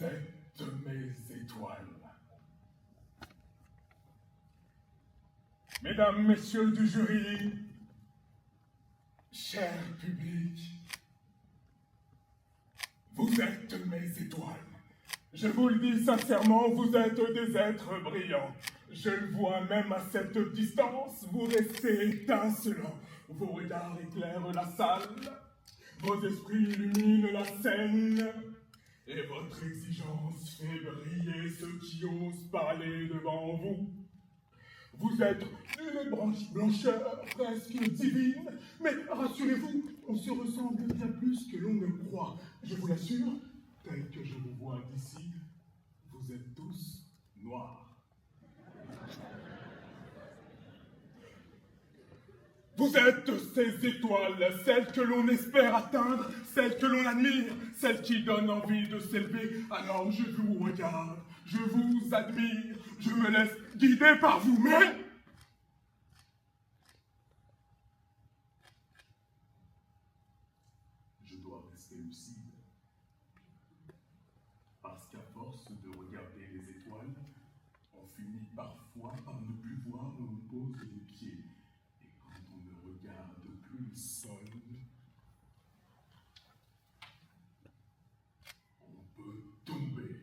Vous êtes mes étoiles. Mesdames, messieurs du jury, cher public, vous êtes mes étoiles. Je vous le dis sincèrement, vous êtes des êtres brillants. Je le vois même à cette distance, vous restez étincelants. Vos regards éclairent la salle, vos esprits illuminent la scène, et votre exigence fait briller ceux qui osent parler devant vous. Vous êtes d'une blancheur presque divine, mais rassurez-vous, on se ressemble bien plus que l'on ne croit. Je vous l'assure, tel que je vous vois d'ici, vous êtes tous noirs. Vous êtes ces étoiles, celles que l'on espère atteindre, celles que l'on admire, celles qui donnent envie de s'élever. Alors je vous regarde, je vous admire, je me laisse guider par vous, mais je dois rester lucide. Parce qu'à force de regarder les étoiles, on finit parfois par ne plus voir où on pose les pieds. Et quand on ne regarde plus le sol, on peut tomber.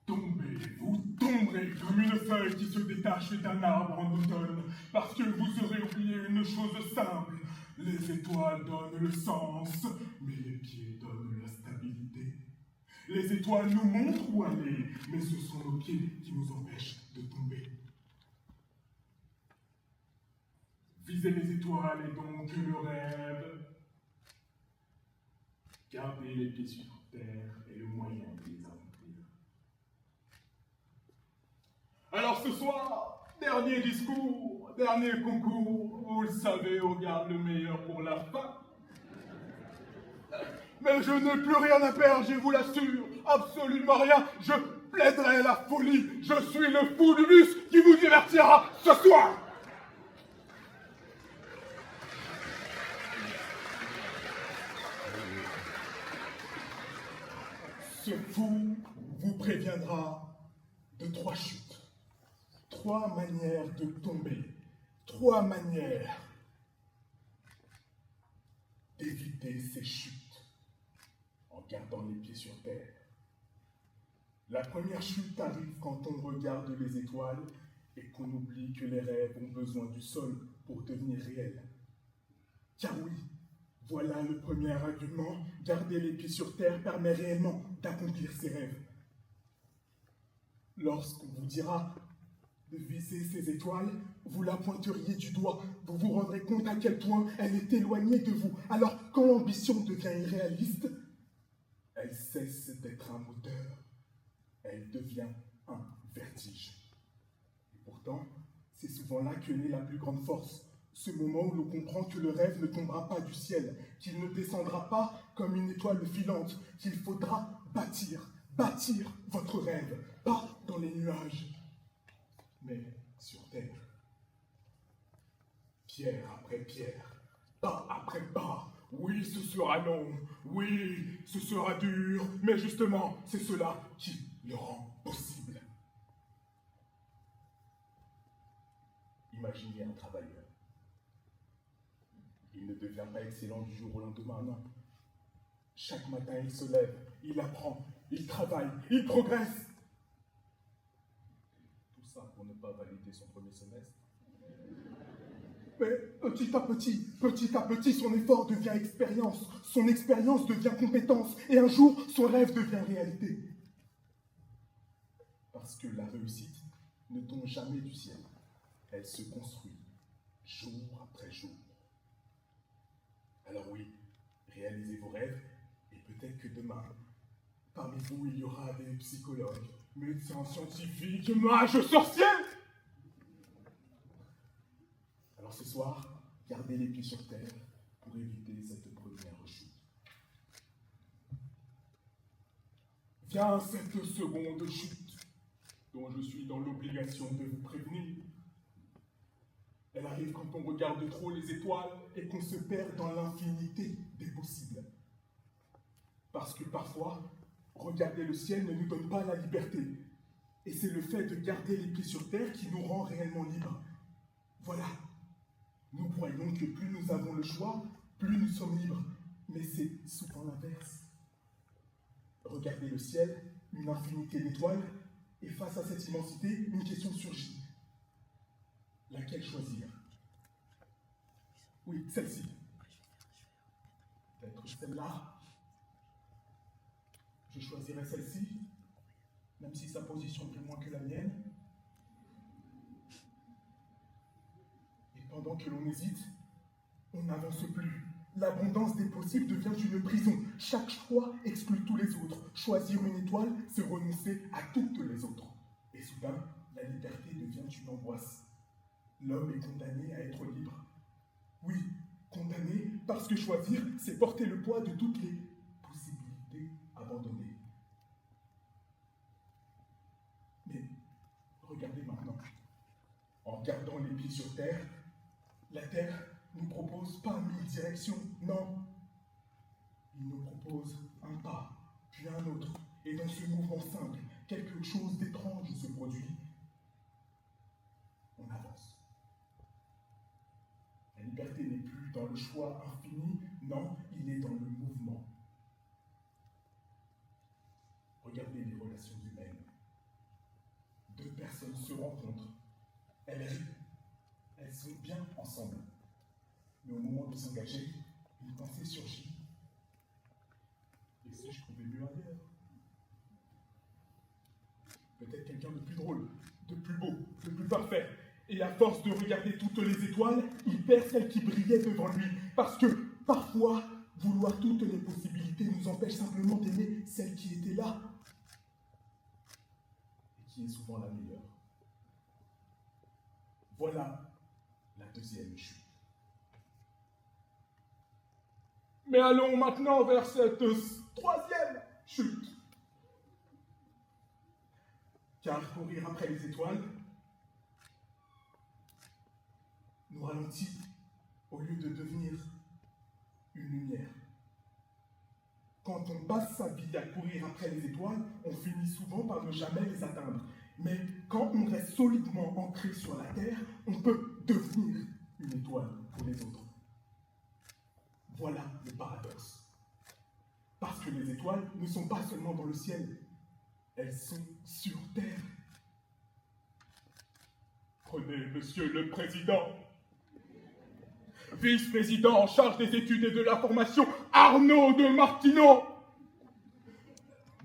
Tomber, vous tomberez comme une feuille qui se détache d'un arbre en automne, parce que vous aurez oublié une chose simple. Les étoiles donnent le sens, mais les pieds donnent la stabilité. Les étoiles nous montrent où aller, mais ce sont nos pieds qui nous empêchent de tomber. Viser les étoiles est donc le rêve. Garder les pieds sur terre est le moyen de les accomplir. Alors ce soir, dernier discours, dernier concours, vous le savez, on garde le meilleur pour la fin. Mais je n'ai plus rien à perdre, je vous l'assure, absolument rien. Je plaiderai la folie, je suis le fou du bus qui vous divertira ce soir. Ce fou vous préviendra de 3 chutes, 3 manières de tomber, 3 manières d'éviter ces chutes en gardant les pieds sur terre. La première chute arrive quand on regarde les étoiles et qu'on oublie que les rêves ont besoin du sol pour devenir réels. Car oui, voilà le premier argument, garder les pieds sur terre permet réellement d'accomplir ses rêves. Lorsqu'on vous dira de viser ces étoiles, vous la pointeriez du doigt, vous vous rendrez compte à quel point elle est éloignée de vous. Alors, quand l'ambition devient irréaliste, elle cesse d'être un moteur, elle devient un vertige. Et pourtant, c'est souvent là que naît la plus grande force, ce moment où l'on comprend que le rêve ne tombera pas du ciel, qu'il ne descendra pas comme une étoile filante, qu'il faudra bâtir votre rêve, pas dans les nuages, mais sur terre. Pierre après pierre, pas après pas. Oui, ce sera long, oui, ce sera dur, mais justement, c'est cela qui le rend possible. Imaginez un travailleur. Il ne devient pas excellent du jour au lendemain, non. Chaque matin, il se lève, il apprend, il travaille, il progresse. Tout ça pour ne pas valider son premier semestre. Mais petit à petit, son effort devient expérience, son expérience devient compétence, et un jour, son rêve devient réalité. Parce que la réussite ne tombe jamais du ciel, elle se construit jour après jour. Alors oui, réalisez vos rêves, et peut-être que demain, parmi vous, il y aura des psychologues, médecins, scientifiques, mages, sorciers. Alors ce soir, gardez les pieds sur terre pour éviter cette première chute. Vient cette seconde chute, dont je suis dans l'obligation de vous prévenir. Elle arrive quand on regarde trop les étoiles et qu'on se perd dans l'infinité des possibles. Parce que parfois, Regarder le ciel ne nous donne pas la liberté. Et c'est le fait de garder les pieds sur terre qui nous rend réellement libres. Voilà. Nous croyons que plus nous avons le choix, plus nous sommes libres. Mais c'est souvent l'inverse. Regardez le ciel, une infinité d'étoiles, et face à cette immensité, une question surgit. Laquelle choisir? Oui, celle-ci. Peut-être celle-là. Je choisirais celle-ci, même si sa position est plus loin que la mienne. Et pendant que l'on hésite, on n'avance plus. L'abondance des possibles devient une prison. Chaque choix exclut tous les autres. Choisir une étoile, c'est renoncer à toutes les autres. Et soudain, la liberté devient une angoisse. L'homme est condamné à être libre. Oui, condamné parce que choisir, c'est porter le poids de toutes les possibilités abandonnées. Mais regardez maintenant. En gardant les pieds sur terre, la terre ne nous propose pas 1000 directions, non. Il nous propose un pas, puis un autre. Et dans ce mouvement simple, quelque chose d'étrange se produit. On avance. La liberté n'est plus dans le choix infini, non, il est dans le mouvement. Regardez les relations humaines. Deux personnes se rencontrent. Elles sont bien ensemble. Mais au moment de s'engager, une pensée surgit. Et si je trouvais mieux ailleurs? Peut-être quelqu'un de plus drôle, de plus beau, de plus parfait. Et à force de regarder toutes les étoiles, il perd celle qui brillait devant lui. Parce que, parfois, vouloir toutes les possibilités nous empêche simplement d'aimer celle qui était là. Et qui est souvent la meilleure. Voilà la deuxième chute. Mais allons maintenant vers cette troisième chute. Car courir après les étoiles nous ralentit au lieu de devenir une lumière. Quand on passe sa vie à courir après les étoiles, on finit souvent par ne jamais les atteindre. Mais quand on reste solidement ancré sur la terre, on peut devenir une étoile pour les autres. Voilà le paradoxe. Parce que les étoiles ne sont pas seulement dans le ciel, elles sont sur terre. Prenez, monsieur le président, vice-président en charge des études et de la formation, Arnaud de Martineau.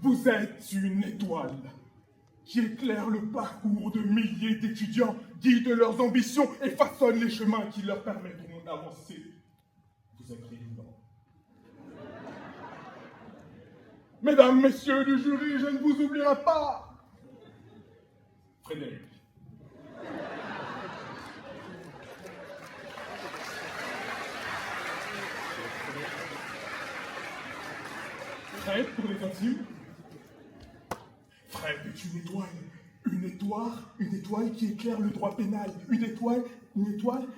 Vous êtes une étoile qui éclaire le parcours de milliers d'étudiants, guide leurs ambitions et façonne les chemins qui leur permettront d'avancer. Vous êtes brillant. Mesdames, messieurs du jury, je ne vous oublierai pas. Frédéric. Fred pour les intimes. Fred est une étoile qui éclaire le droit pénal, une étoile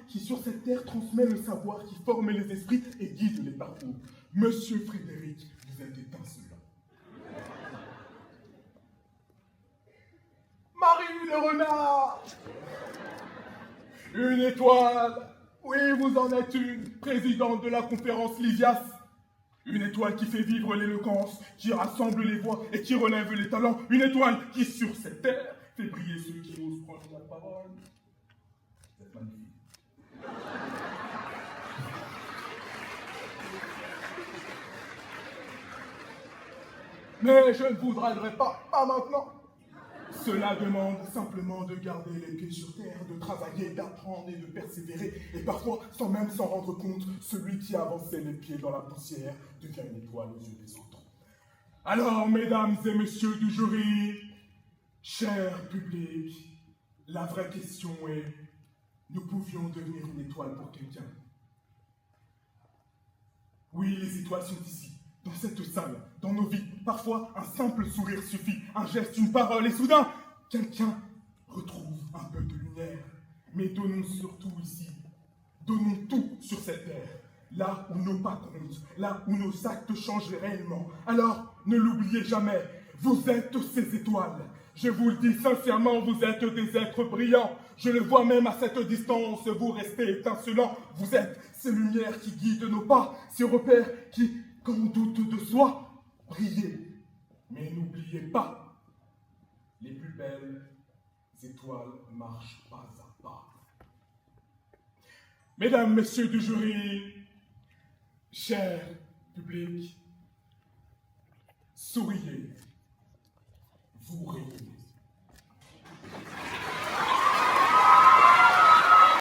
qui sur cette terre transmet le savoir, qui forme les esprits et guide les parcours. Monsieur Frédéric, vous êtes étincelant. Marie le renard, une étoile, oui, vous en êtes une, présidente de la conférence Lysias. Une étoile qui fait vivre l'éloquence, qui rassemble les voix et qui relève les talents. Une étoile qui, sur cette terre, fait briller ceux qui osent prendre la parole. C'est magnifique. Mais je ne vous draguerai pas maintenant. Cela demande simplement de garder les pieds sur terre, de travailler, d'apprendre et de persévérer. Et parfois, sans même s'en rendre compte, celui qui a avancé les pieds dans la poussière devient une étoile aux yeux des autres. Alors, mesdames et messieurs du jury, cher public, la vraie question est, nous pouvions devenir une étoile pour quelqu'un. Oui, les étoiles sont ici. Dans cette salle, dans nos vies, parfois un simple sourire suffit, un geste, une parole, et soudain, quelqu'un retrouve un peu de lumière. Mais donnons surtout ici, donnons tout sur cette terre, là où nos pas comptent, là où nos actes changent réellement. Alors, Ne l'oubliez jamais, vous êtes ces étoiles. Je vous le dis sincèrement, vous êtes des êtres brillants. Je le vois même à cette distance, vous restez étincelants. Vous êtes ces lumières qui guident nos pas, ces repères qui, quand on doute de soi, brillez. Mais n'oubliez pas, les plus belles étoiles marchent pas à pas. Mesdames, messieurs du jury, cher public, souriez, vous riez.